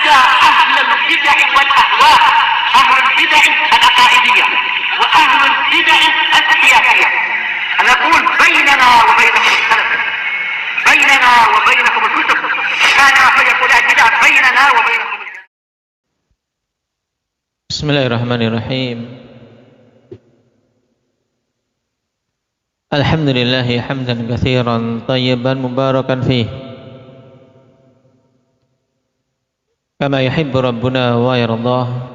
نتحدى أهل البدع والأهواء، أهل البدع العقائدية وأهل البدع السياسية. نقول بيننا وبينكم السلف، بيننا وبينكم الكتب، كان فيقول البدع بيننا وبينكم. Bismillahirrahmanirrahim. Alhamdulillahi hamdan katsiran tayyiban mubarakan fih, kama yuhibbu rabbuna wa yardah.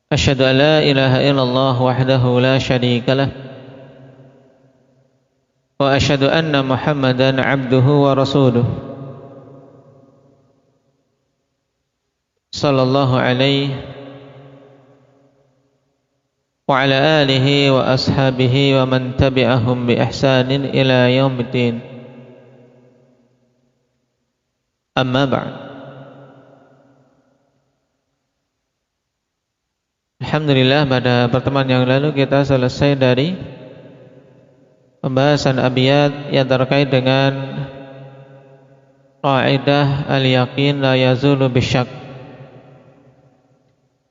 Asyhadu an la ilaha illallah wahdahu la syarika lah, wa asyhadu anna Muhammadan abduhu wa rasuluh, sallallahu alaihi wa ala alihi wa ashabihi wa man tabi'ahum bi ihsanin ila yaumiddin. Amma ba'd. Alhamdulillah, pada pertemuan yang lalu kita selesai dari pembahasan abiyat yang terkait dengan qaidah al-yaqin la yazulu bisyak,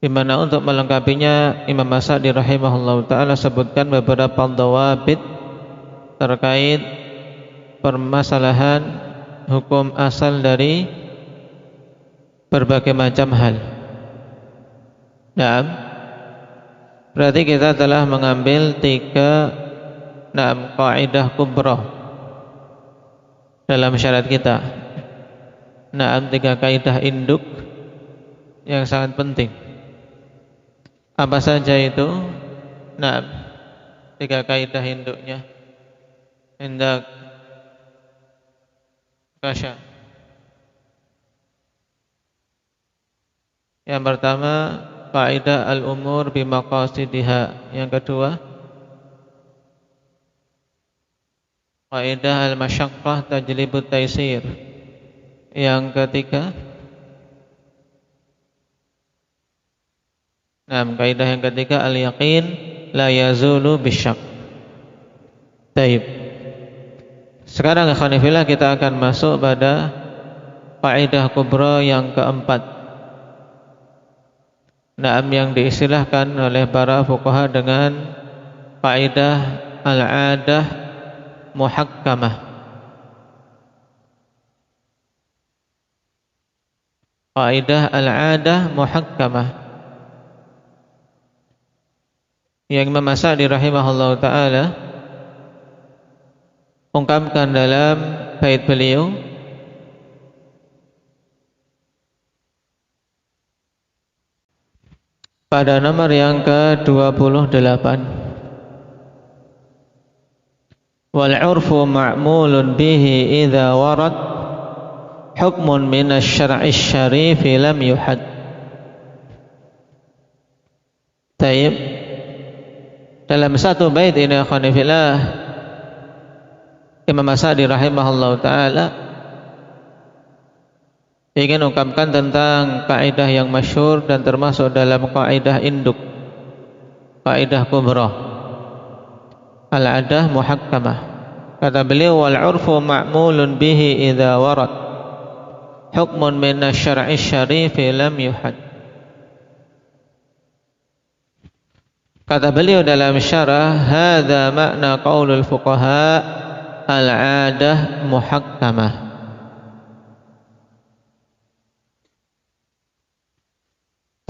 di mana untuk melengkapinya Imam As-Sa'di rahimahullah ta'ala sebutkan beberapa dhawabit terkait permasalahan hukum asal dari berbagai macam hal. Naam, berarti kita telah mengambil 3 kaidah kubra dalam syarat kita. 3 kaidah induk yang sangat penting. Apa saja itu? 3 kaidah induknya. Indak kasya. Yang pertama, kaidah al-umur bimaqasidiha. Yang kedua, kaidah al-masyaqqah tajlibut taysir. Yang ketiga, kaidah yang ketiga al-yaqin la yazulu bisyak. Taib. Sekarang ikhwan fillah, kita akan masuk pada kaidah kubra yang keempat. Yang diistilahkan oleh para fuqaha dengan kaidah al-'adah muhakkamah. Kaidah al-'adah muhakkamah yang Imam As-Sa'di rahimahullah ta'ala ungkapkan dalam bait beliau, pada nomor yang ke-28. Wal 'urfu ma'mulun bihi idza warad hukmun minasy syar'i syarif lam yuhad. Taib. Dalam satu bait ini akhwani fillah, Imam As-Sa'di rahimahullah ta'ala ingin ungkapkan tentang kaidah yang masyhur dan termasuk dalam kaidah induk, kaidah kubra, al-'adah muhakkamah. Kata beliau, wal 'urfu ma'mulun bihi idza warad hukmun minasy syar'i syarif lam yuhad. Kata beliau dalam syarah, hadza makna qaulul fuqaha al-'adah muhakkamah.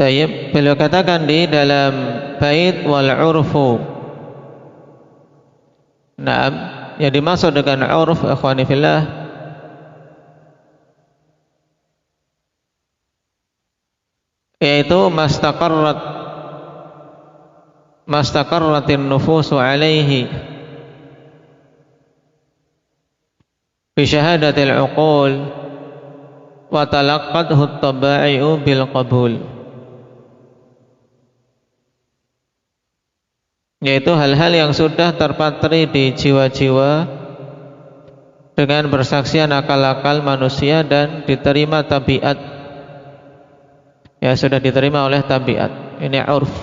Tayyib, beliau katakan di dalam bait wal 'urfu. Yang dimaksud dengan 'urf ikhwani fillah yaitu mastaqarratin nufusu alaihi bi syahadatil 'uqul wa talaqqathu at-taba'i'u bil qabul, yaitu hal-hal yang sudah terpatri di jiwa-jiwa dengan persaksian akal-akal manusia dan diterima tabiat, ya sudah diterima oleh tabiat. Ini 'urf.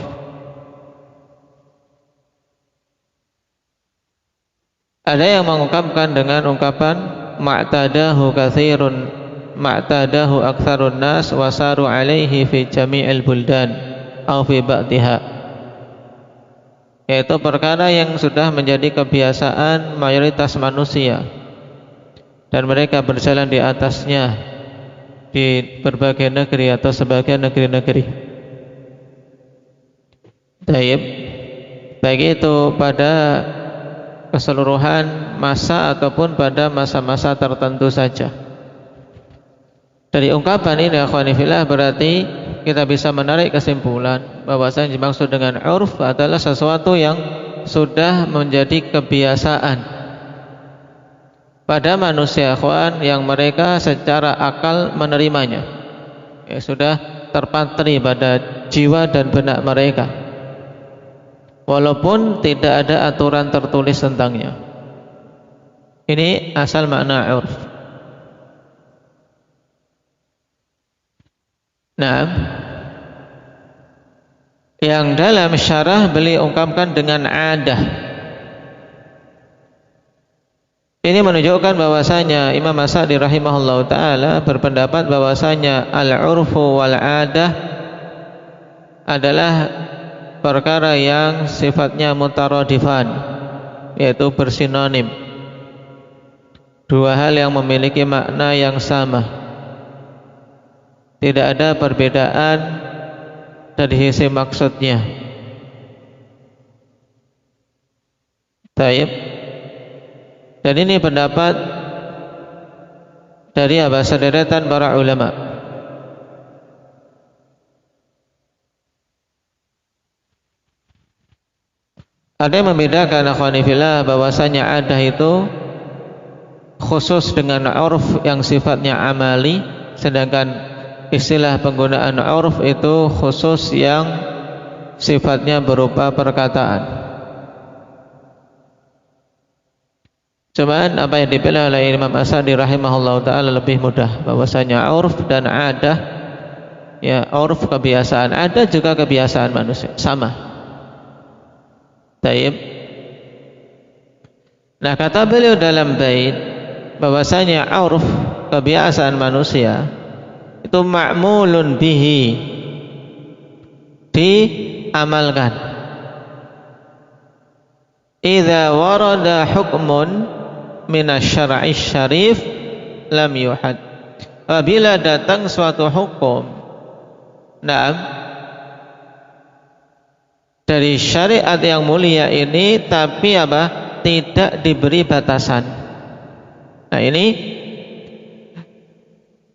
Ada yang mengungkapkan dengan ungkapan ma'tadahu katsirun ma'tadahu aktsarun nas wasaru alaihi fi jami'il buldan aw fi ba'dihha, yaitu perkara yang sudah menjadi kebiasaan mayoritas manusia dan mereka berjalan di atasnya di berbagai negeri atau sebagian negeri-negeri. Taib, baik itu pada keseluruhan masa ataupun pada masa-masa tertentu saja. Dari ungkapan ini akhwani fillah berarti kita bisa menarik kesimpulan bahwasanya dimaksud dengan urf adalah sesuatu yang sudah menjadi kebiasaan pada manusia akhwan yang mereka secara akal menerimanya, ya, sudah terpatri pada jiwa dan benak mereka walaupun tidak ada aturan tertulis tentangnya. Ini asal makna urf. Nah, yang dalam syarah beliau ungkapkan dengan adah. Ini menunjukkan bahwasanya Imam As-Sa'di rahimahullahu taala berpendapat bahwasanya al-urfu wal adah adalah perkara yang sifatnya mutaradifan, yaitu bersinonim. Dua hal yang memiliki makna yang sama. Tidak ada perbedaan dari sisi maksudnya. Taib. Dan ini pendapat dari sederetan para ulama. Ada yang membedakan akhwani fillah bahwasanya adah itu khusus dengan urf yang sifatnya amali, sedangkan istilah penggunaan urf itu khusus yang sifatnya berupa perkataan. Cuman apa yang dipilih oleh Imam As-Sa'di rahimahullah ta'ala lebih mudah, bahwasanya urf dan adah, ya, urf kebiasaan, ada juga kebiasaan manusia, sama. Taib. Nah, kata beliau dalam bait bahwasanya urf kebiasaan manusia itu ma'mulun bihi, diamalkan. Idza warada hukmun minasyar'i syarif lam yuhad. Apabila datang suatu hukum dari syariat yang mulia ini tapi tidak diberi batasan. Nah, ini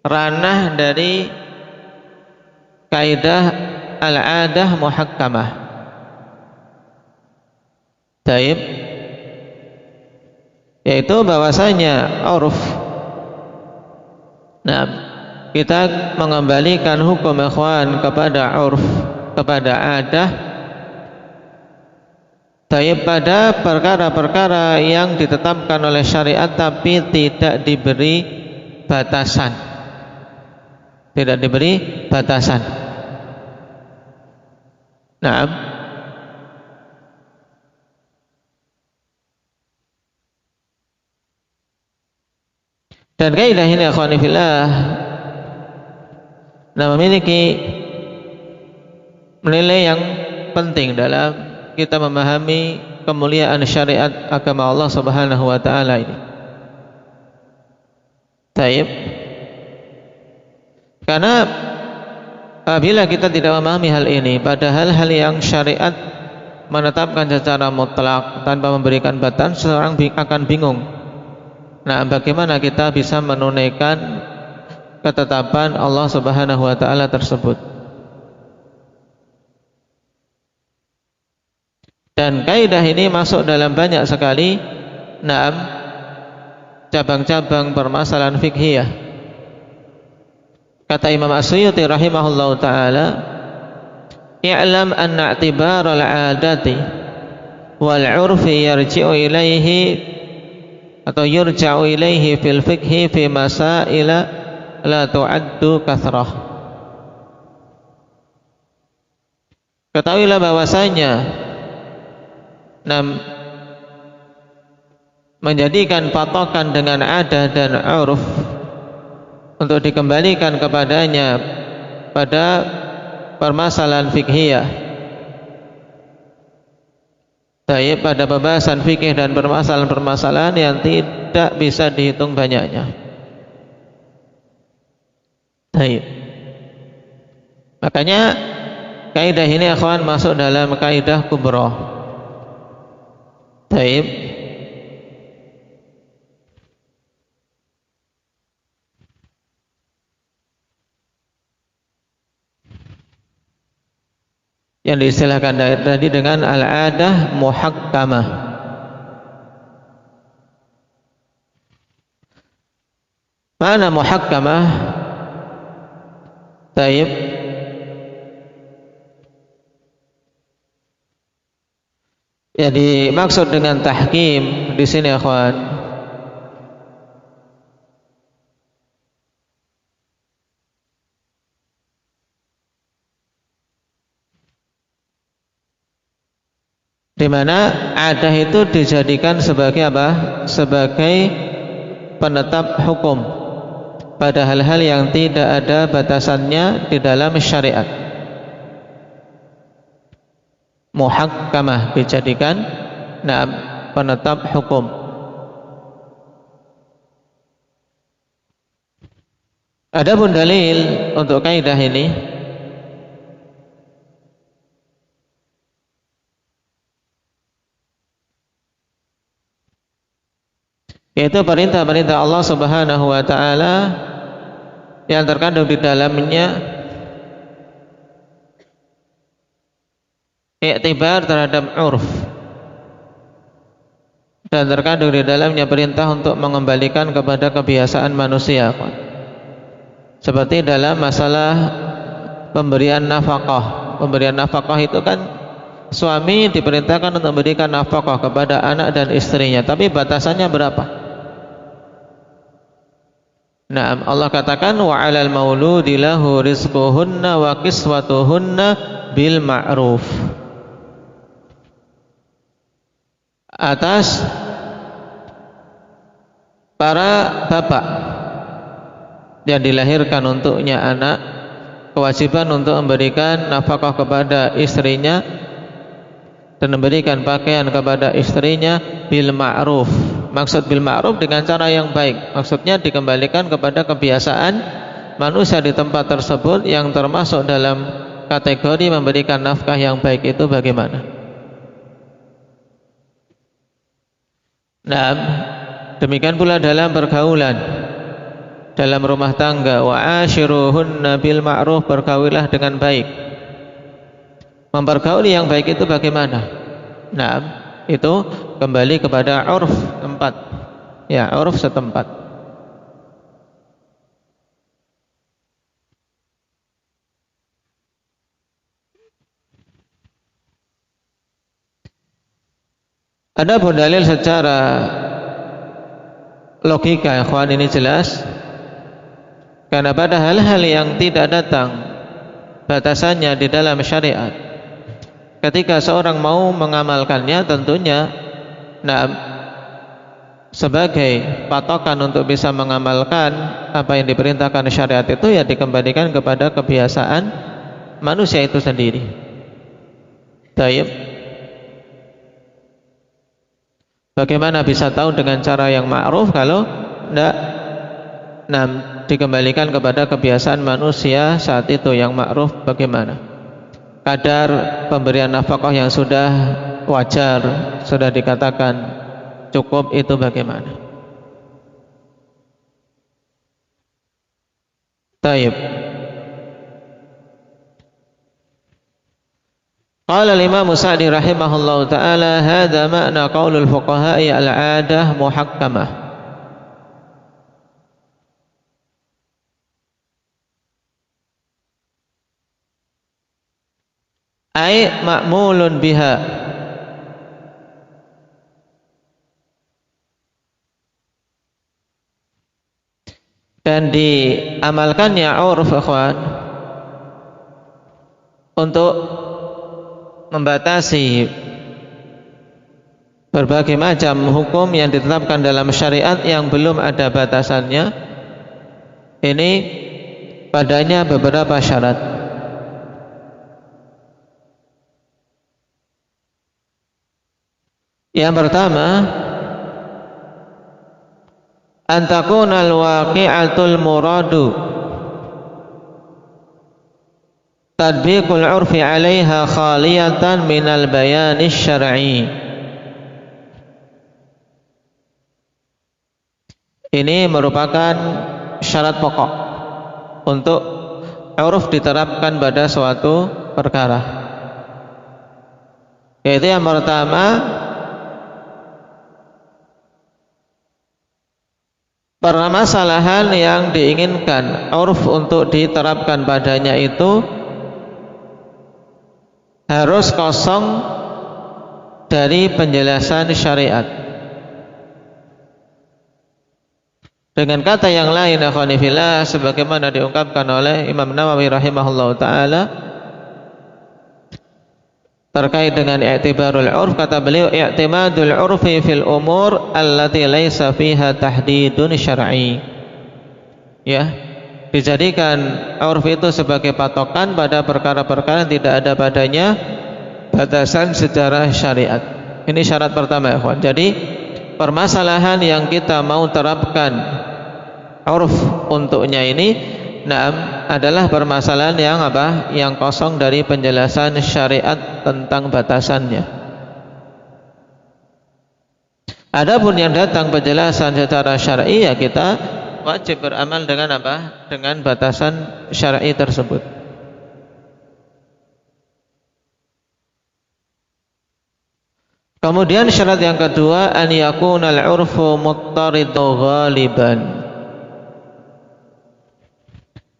ranah dari kaidah al-adah muhakkamah. Taib, yaitu bahwasanya uruf. Nah, kita mengembalikan hukum ikhwan kepada uruf, kepada adah. Taib, pada perkara-perkara yang ditetapkan oleh syariat tapi tidak diberi batasan. Tidak diberi batasan. Nah, dan kaidah ini akhwani fillah memiliki nilai yang penting dalam kita memahami kemuliaan syariat agama Allah Subhanahu wa taala ini. Taib. Karena apabila kita tidak memahami hal ini, padahal hal yang syariat menetapkan secara mutlak tanpa memberikan batasan, seorang akan bingung. Nah, bagaimana kita bisa menunaikan ketetapan Allah Subhanahu wa taala tersebut? Dan kaidah ini masuk dalam banyak sekali cabang-cabang permasalahan fikhiyah. Kata Imam As-Suyuti rahimahullahu taala, "I'lam anna i'tibar al-'adati wal 'urfi yarji'u ilaihi atau yurja'u ilaihi fil fiqhi fi masaila la tu'addu kathrah." Ketahuilah bahwasanya menjadikan patokan dengan adah dan uruf untuk dikembalikan kepadanya pada permasalahan fikhiyah, pada pembahasan fikih dan permasalahan-permasalahan yang tidak bisa dihitung banyaknya. Makanya kaidah ini akhwan masuk dalam kaidah kubra. Yang diistilahkan tadi dengan al-'adah muhakkamah. Mana muhakkamah? Yang dimaksud dengan tahkim di sini akhwan, di mana adah itu dijadikan sebagai apa? Sebagai penetap hukum pada hal-hal yang tidak ada batasannya di dalam syariat. Muhakkamah dijadikan penetap hukum. Adapun dalil untuk kaidah ini yaitu perintah-perintah Allah Subhanahu wa taala yang terkandung di dalamnya iktibar terhadap urf, dan terkandung di dalamnya perintah untuk mengembalikan kepada kebiasaan manusia, seperti dalam masalah pemberian nafkah. Pemberian nafkah itu kan suami diperintahkan untuk memberikan nafkah kepada anak dan istrinya, tapi batasannya berapa? Allah katakan wa 'alal mauludi lahu rizquhunna wa kiswatuhunna bil ma'ruf. Atas para bapak yang dilahirkan untuknya anak, kewajiban untuk memberikan nafkah kepada istrinya dan memberikan pakaian kepada istrinya bil ma'ruf. Maksud bil ma'ruf dengan cara yang baik, maksudnya dikembalikan kepada kebiasaan manusia di tempat tersebut, yang termasuk dalam kategori memberikan nafkah yang baik itu bagaimana. Demikian pula dalam pergaulan, dalam rumah tangga, wa ashiruhunna bil ma'ruf, bergaulilah dengan baik. Mempergauli yang baik itu bagaimana? Itu kembali kepada urf tempat, urf setempat. Adapun dalil secara logika, ikhwan, ini jelas, karena pada hal-hal yang tidak datang batasannya di dalam syariat, ketika seorang mau mengamalkannya, tentunya sebagai patokan untuk bisa mengamalkan apa yang diperintahkan syariat itu, ya dikembalikan kepada kebiasaan manusia itu sendiri. Bagaimana bisa tahu dengan cara yang ma'ruf kalau tidak dikembalikan kepada kebiasaan manusia saat itu yang ma'ruf? Bagaimana kadar pemberian nafkah yang sudah wajar, sudah dikatakan cukup, itu bagaimana? Qala al-Imam Sa'di rahimahullahu ta'ala, hadza ma'na qaulul fuqaha'i al-'adah muhakkamah. Ai ma'mulun biha, dan diamalkannya urf, ikhwan, untuk membatasi berbagai macam hukum yang ditetapkan dalam syariat yang belum ada batasannya, ini padanya beberapa syarat. Yang pertama, an takuna al-waqi'atul muradu tadbiqul 'urfi 'alaiha khaliyatan minal bayani syar'i. Ini merupakan syarat pokok untuk 'urf diterapkan pada suatu perkara. Yaitu yang pertama, permasalahan yang diinginkan 'urf untuk diterapkan padanya itu harus kosong dari penjelasan syariat. Dengan kata yang lain, akhwani fillah, sebagaimana diungkapkan oleh Imam Nawawi rahimahullah ta'ala terkait dengan i'tibarul 'urf, kata beliau, i'timadul 'urfi fil umur allati laisa fiha tahdidun syar'i. Ya, dijadikan 'urf itu sebagai patokan pada perkara-perkara yang tidak ada padanya batasan secara syariat. Ini syarat pertama, ikhwan. Jadi permasalahan yang kita mau terapkan 'urf untuknya ini adalah permasalahan yang apa? Yang kosong dari penjelasan syariat tentang batasannya. Adapun yang datang penjelasan secara syar'i, ya kita wajib beramal dengan apa? Dengan batasan syar'i tersebut. Kemudian syarat yang kedua, an yakunal 'urfu muttaridu ghaliban.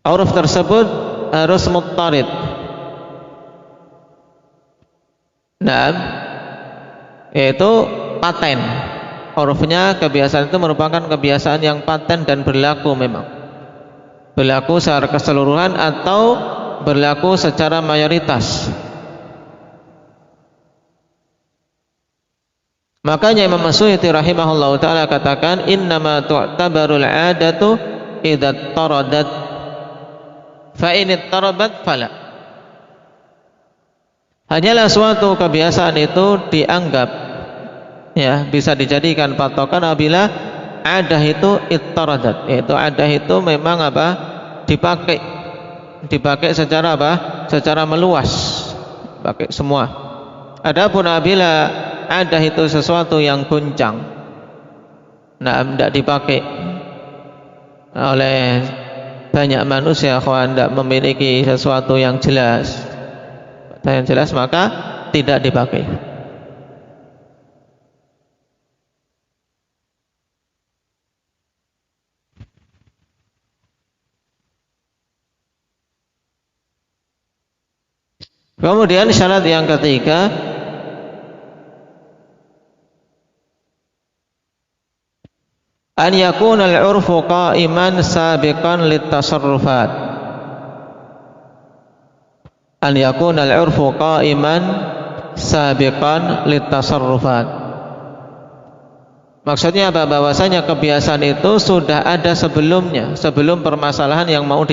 'Urf tersebut harus muttarid. Yaitu paten. 'Urfnya, kebiasaan itu merupakan kebiasaan yang paten dan berlaku memang. Berlaku secara keseluruhan atau berlaku secara mayoritas. Makanya Imam Suyuti rahimahullahu ta'ala katakan, innama tu'tabarul 'adatu idza taradat fa in tarabat fala. Hanyalah suatu kebiasaan itu dianggap, ya, bisa dijadikan patokan apabila adah itu ittaradat, yaitu adah itu memang apa? Dipakai secara apa? Secara meluas, pakai semua. Adapun apabila ada itu sesuatu yang goncang, tidak dipakai oleh banyak manusia, tidak memiliki sesuatu yang jelas, maka tidak dipakai. Kemudian syarat yang ketiga, an yakuna al-'urfu qa'iman sabiqan litasarrufat. An yakuna al-'urfu qa'iman sabiqan litasarrufat. Maksudnya apa? Bahwasanya kebiasaan itu sudah ada sebelumnya, sebelum permasalahan yang mau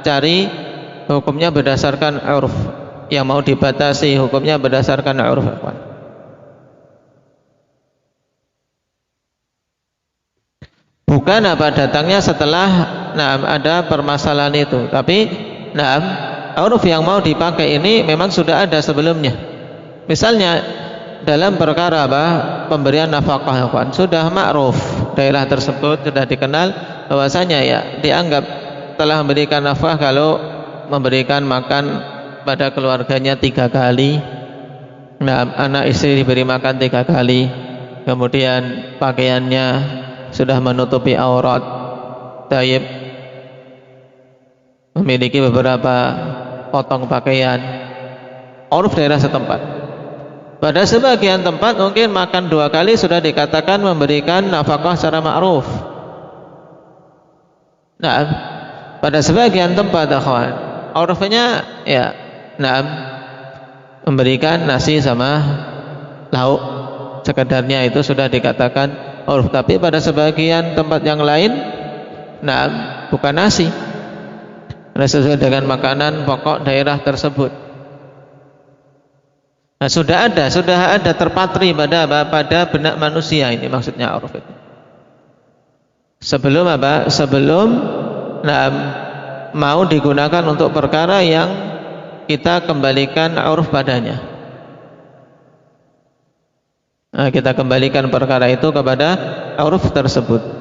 cari hukumnya berdasarkan 'urf, yang mau dibatasi hukumnya berdasarkan 'urf. Bukan apa datangnya setelah ada permasalahan itu, tapi 'urf yang mau dipakai ini memang sudah ada sebelumnya. Misalnya dalam perkara apa? Pemberian nafkah, sudah ma'ruf, daerah tersebut sudah dikenal bahwasanya ya dianggap telah memberikan nafkah kalau memberikan makan pada keluarganya 3 kali. Anak istri diberi makan 3 kali. Kemudian pakaiannya sudah menutupi aurat, taib, memiliki beberapa potong pakaian, 'urf daerah setempat. Pada sebagian tempat mungkin makan 2 kali sudah dikatakan memberikan nafkah secara ma'ruf. Pada sebagian tempat, akhwan, 'urfnya ya, memberikan nasi sama lauk sekedarnya, itu sudah dikatakan 'urf. Tapi pada sebagian tempat yang lain Nah, bukan nasi. Karena sesuai dengan makanan pokok daerah tersebut. Nah, sudah ada terpatri pada apa? Pada benak manusia, ini maksudnya uruf itu. Sebelum apa? Sebelum mau digunakan untuk perkara yang kita kembalikan uruf padanya. Nah, kita kembalikan perkara itu kepada uruf tersebut.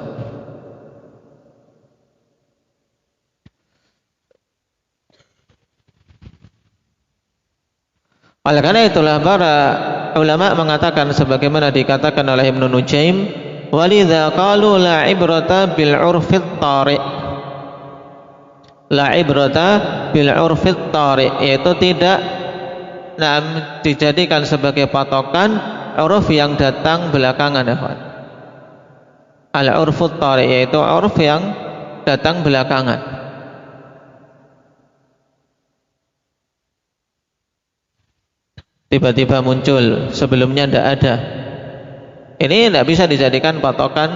Oleh karena itulah para ulama mengatakan sebagaimana dikatakan oleh Ibnu Nujaim, walidza qalu la ibrata bil urfit tari'. La ibrata bil urfit tari', yaitu tidak dijadikan sebagai patokan uruf yang datang belakangan, ikhwan. Al urfut tari', yaitu uruf yang datang belakangan. Tiba-tiba muncul, sebelumnya tidak ada. Ini tidak bisa dijadikan patokan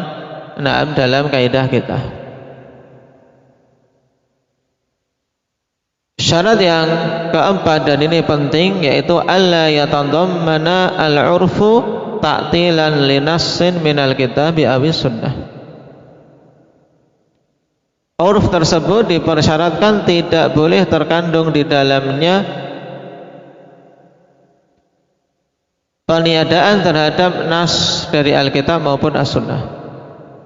dalam kaidah kita. Syarat yang keempat, dan ini penting, yaitu alla yatadammana al-urfu ta'tilan linassin minal kitabi awis sunnah. Uruf tersebut dipersyaratkan tidak boleh terkandung di dalamnya peniadaan terhadap nas dari Alkitab maupun As-Sunnah.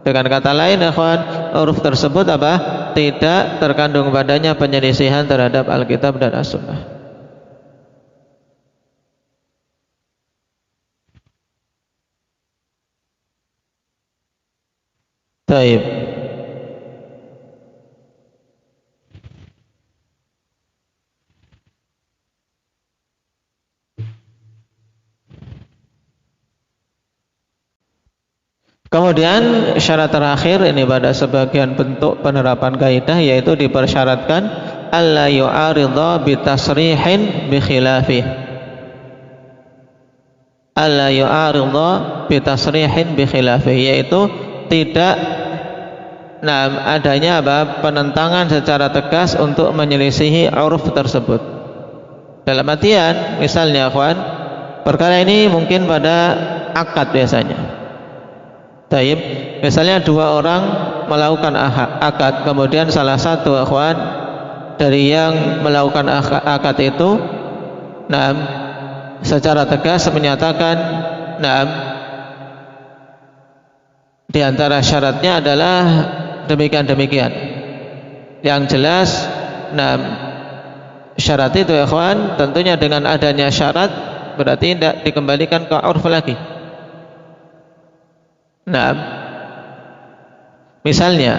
Dengan kata lain, ikhwan, uruf tersebut apa? Tidak terkandung padanya penyelisihan terhadap Alkitab dan As-Sunnah. Baik. Kemudian syarat terakhir ini pada sebagian bentuk penerapan kaidah, yaitu dipersyaratkan alla yu'aridha bitasrihin bi khilafih. Alla yu'aridha bitasrihin bi khilafih, yaitu tidak adanya apa? Penentangan secara tegas untuk menyelisihi uruf tersebut. Dalam artian, misalnya ikhwan, perkara ini mungkin pada akad biasanya. Taib, misalnya dua orang melakukan akad, kemudian salah satu ikhwan dari yang melakukan akad itu secara tegas menyatakan di antara syaratnya adalah demikian. Yang jelas syarat itu ikhwan tentunya dengan adanya syarat berarti tidak dikembalikan ke urf lagi. Misalnya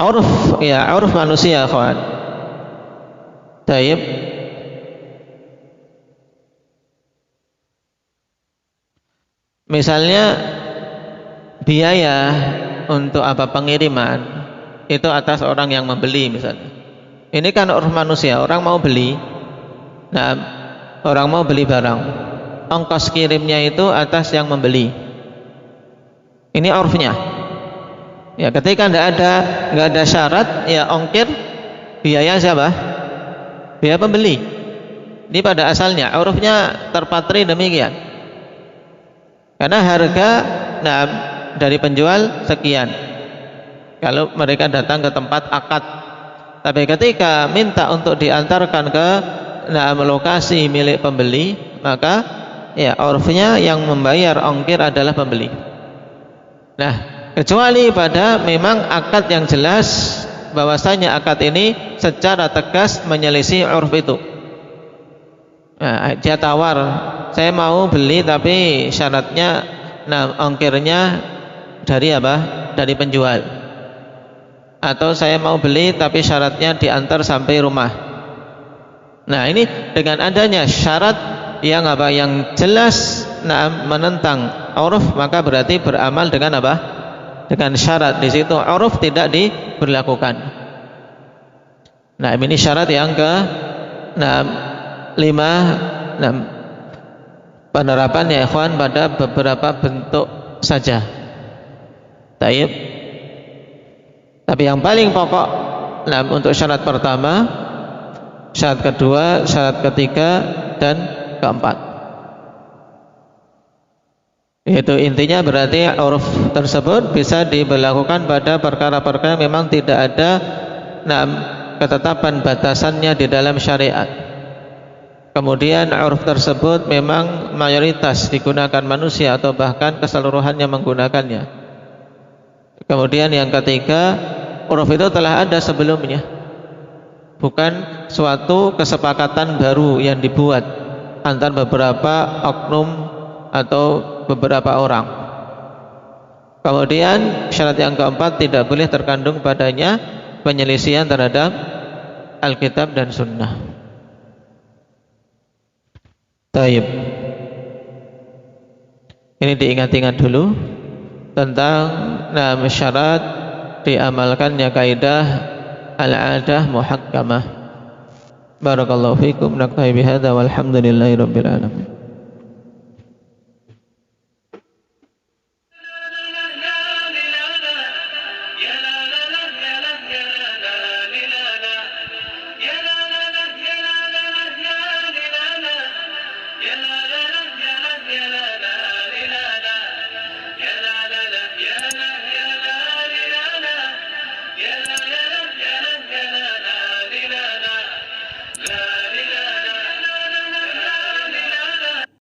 uruf manusia, kawan. Taib. Misalnya biaya untuk apa? Pengiriman itu atas orang yang membeli misalnya. Ini kan uruf manusia, orang mau beli. Orang mau beli barang. Ongkos kirimnya itu atas yang membeli. Ini urfnya. Ya, ketika nggak ada syarat, ya ongkir biaya siapa? Biaya pembeli. Ini pada asalnya urufnya terpatri demikian. Karena harga dari penjual sekian. Kalau mereka datang ke tempat akad. Tapi ketika minta untuk diantarkan ke lokasi milik pembeli, maka ya urfnya yang membayar ongkir adalah pembeli. Nah, kecuali pada memang akad yang jelas bahwasanya akad ini secara tegas menyelisih urf itu. Nah, dia tawar, saya mau beli tapi syaratnya ongkirnya dari apa? Dari penjual. Atau saya mau beli tapi syaratnya diantar sampai rumah. Nah, ini dengan adanya syarat yang apa? Yang jelas menentang uruf, maka berarti beramal dengan apa? Dengan syarat. Di situ uruf tidak diberlakukan. Nah, ini syarat yang ke 5 penerapannya ikhwan pada beberapa bentuk saja. Taib. Tapi yang paling pokok, nah, untuk syarat pertama, syarat kedua, syarat ketiga, dan keempat. Itu intinya berarti uruf tersebut bisa diberlakukan pada perkara-perkara memang tidak ada ketetapan batasannya di dalam syariat. Kemudian uruf tersebut memang mayoritas digunakan manusia atau bahkan keseluruhannya menggunakannya. Kemudian yang ketiga, uruf itu telah ada sebelumnya, bukan suatu kesepakatan baru yang dibuat antar beberapa oknum atau beberapa orang. Kemudian syarat yang keempat, tidak boleh terkandung padanya penyelisihan terhadap Alkitab dan Sunnah. Taib. Ini diingat-ingat dulu tentang syarat diamalkannya kaidah al-'adah muhakkamah. Barakallahu fikum. Naktafi bihadza walhamdulillahi rabbil alamin.